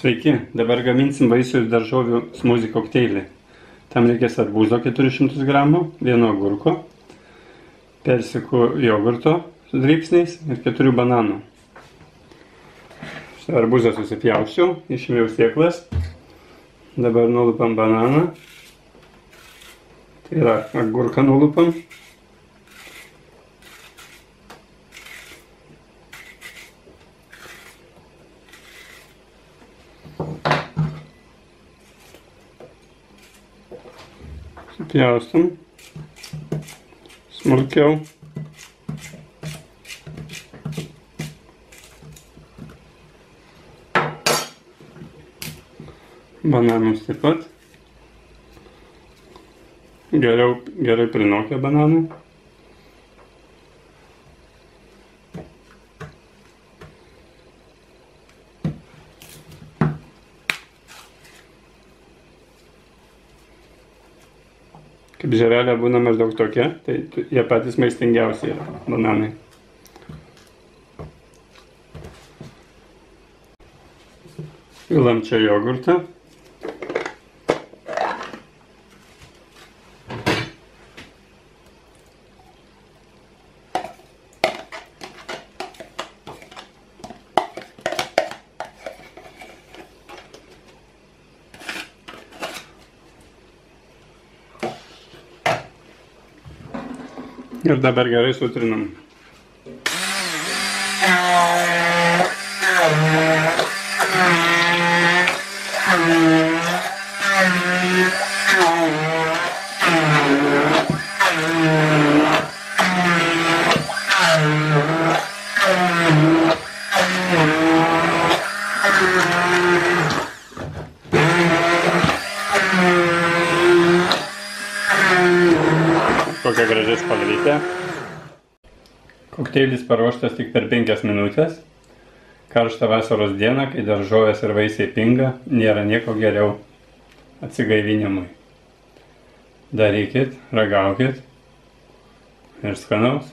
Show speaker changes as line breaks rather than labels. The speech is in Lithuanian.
Sveiki, dabar gaminsim vaisių ir daržovių smūzi kokteilį. Tam reikės arbūzo 400 gramų, vieno agurko, persikų jogurto su dribsniais ir 4 bananų. Arbūzą susipjausčiau, išėmiau sėklas. Dabar nulupam bananą. Tai yra agurką nulupam. Supjaustam smulkiau. Bananus taip pat. Gerai prinokę bananai. Kaip žievelė būna maždaug tokia, tai jie patys maistingiausi yra bananai. Pilam čia jogurtą. Ir dabar gerai sutrinam. Kokia graži spalvytė. Kokteilis paruoštas tik per 5 minutės. Karštą vasaros dieną, kai daržovės ir vaisiai pinga, nėra nieko geriau atsigaivinimui. Darykit, ragaukit ir skanaus.